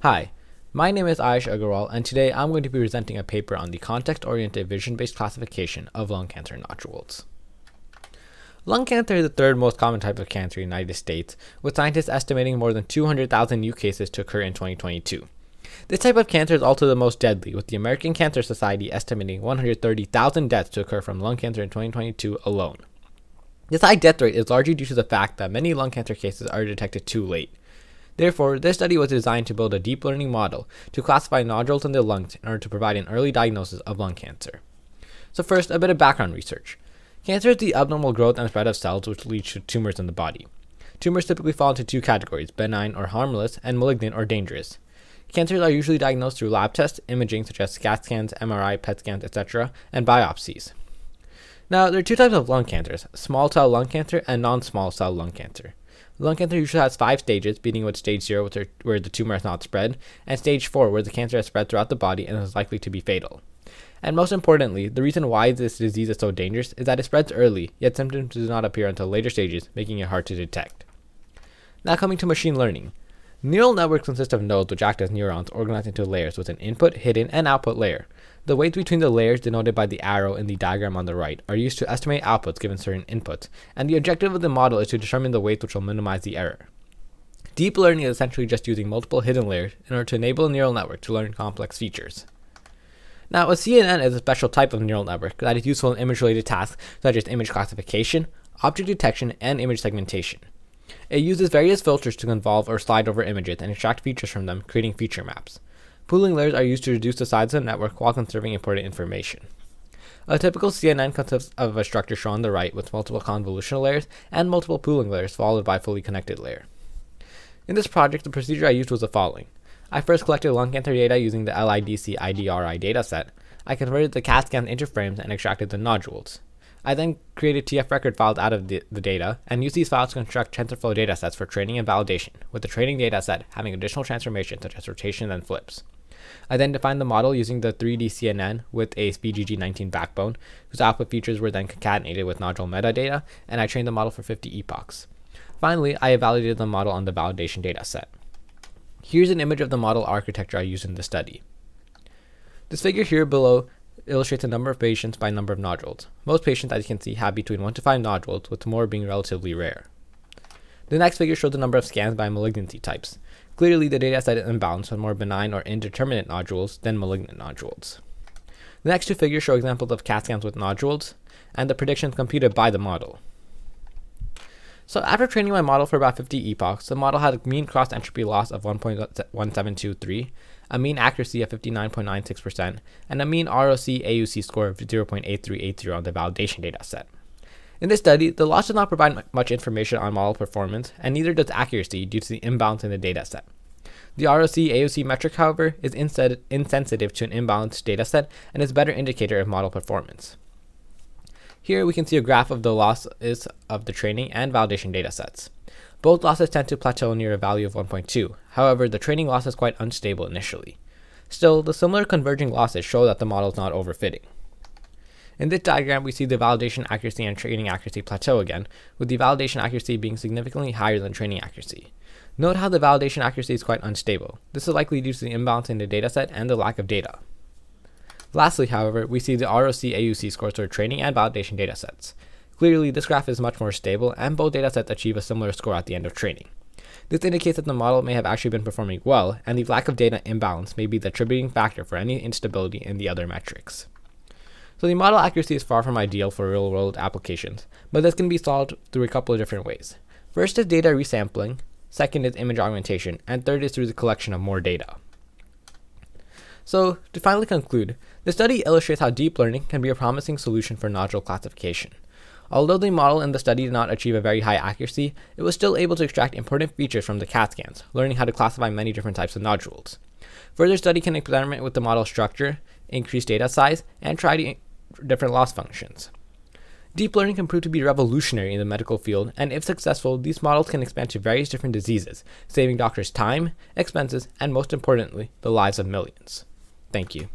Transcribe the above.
Hi, my name is Ayush Agarwal, and today I'm going to be presenting a paper on the context-oriented vision-based classification of lung cancer nodules. Lung cancer is the third most common type of cancer in the United States, with scientists estimating more than 200,000 new cases to occur in 2022. This type of cancer is also the most deadly, with the American Cancer Society estimating 130,000 deaths to occur from lung cancer in 2022 alone. This high death rate is largely due to the fact that many lung cancer cases are detected too late. Therefore, this study was designed to build a deep learning model to classify nodules in the lungs in order to provide an early diagnosis of lung cancer. So first, a bit of background research. Cancer is the abnormal growth and spread of cells which leads to tumors in the body. Tumors typically fall into two categories, benign or harmless, and malignant or dangerous. Cancers are usually diagnosed through lab tests, imaging such as CAT scans, MRI, PET scans, etc., and biopsies. Now, there are two types of lung cancers, small cell lung cancer and non-small cell lung cancer. Lung cancer usually has 5 stages, beginning with stage 0, where the tumor has not spread, and stage 4, where the cancer has spread throughout the body and is likely to be fatal. And most importantly, the reason why this disease is so dangerous is that it spreads early, yet symptoms do not appear until later stages, making it hard to detect. Now coming to machine learning. Neural networks consist of nodes which act as neurons organized into layers with an input, hidden, and output layer. The weights between the layers, denoted by the arrow in the diagram on the right, are used to estimate outputs given certain inputs, and the objective of the model is to determine the weights which will minimize the error. Deep learning is essentially just using multiple hidden layers in order to enable a neural network to learn complex features. Now, a CNN is a special type of neural network that is useful in image-related tasks such as image classification, object detection, and image segmentation. It uses various filters to convolve or slide over images and extract features from them, creating feature maps. Pooling layers are used to reduce the size of the network while conserving important information. A typical CNN consists of a structure shown on the right with multiple convolutional layers and multiple pooling layers followed by a fully connected layer. In this project, the procedure I used was the following. I first collected lung cancer data using the LIDC IDRI dataset. I converted the CAT scans into frames and extracted the nodules. I then created TF record files out of the data and used these files to construct TensorFlow datasets for training and validation, with the training dataset having additional transformations such as rotation and flips. I then defined the model using the 3D CNN with a SpeedGG19 backbone, whose output features were then concatenated with nodule metadata, and I trained the model for 50 epochs. Finally, I validated the model on the validation dataset. Here's an image of the model architecture I used in the study. This figure here below illustrates the number of patients by number of nodules. Most patients, as you can see, have between 1 to 5 nodules, with more being relatively rare. The next figure shows the number of scans by malignancy types. Clearly, the dataset is imbalanced with more benign or indeterminate nodules than malignant nodules. The next two figures show examples of CAT scans with nodules, and the predictions computed by the model. So after training my model for about 50 epochs, the model had a mean cross-entropy loss of 1.1723, a mean accuracy of 59.96%, and a mean ROC-AUC score of 0.8380 on the validation dataset. In this study, the loss does not provide much information on model performance, and neither does accuracy due to the imbalance in the dataset. The ROC-AUC metric, however, is insensitive to an imbalanced dataset and is a better indicator of model performance. Here we can see a graph of the losses of the training and validation datasets. Both losses tend to plateau near a value of 1.2. However, the training loss is quite unstable initially. Still, the similar converging losses show that the model is not overfitting. In this diagram, we see the validation accuracy and training accuracy plateau again, with the validation accuracy being significantly higher than training accuracy. Note how the validation accuracy is quite unstable. This is likely due to the imbalance in the dataset and the lack of data. Lastly, however, we see the ROC-AUC scores for training and validation datasets. Clearly, this graph is much more stable, and both datasets achieve a similar score at the end of training. This indicates that the model may have actually been performing well, and the lack of data imbalance may be the attributing factor for any instability in the other metrics. So the model accuracy is far from ideal for real-world applications, but this can be solved through a couple of different ways. First is data resampling, second is image augmentation, and third is through the collection of more data. So, to finally conclude, the study illustrates how deep learning can be a promising solution for nodule classification. Although the model in the study did not achieve a very high accuracy, it was still able to extract important features from the CAT scans, learning how to classify many different types of nodules. Further study can experiment with the model structure, increase data size, and try different loss functions. Deep learning can prove to be revolutionary in the medical field, and if successful, these models can expand to various different diseases, saving doctors time, expenses, and most importantly, the lives of millions. Thank you.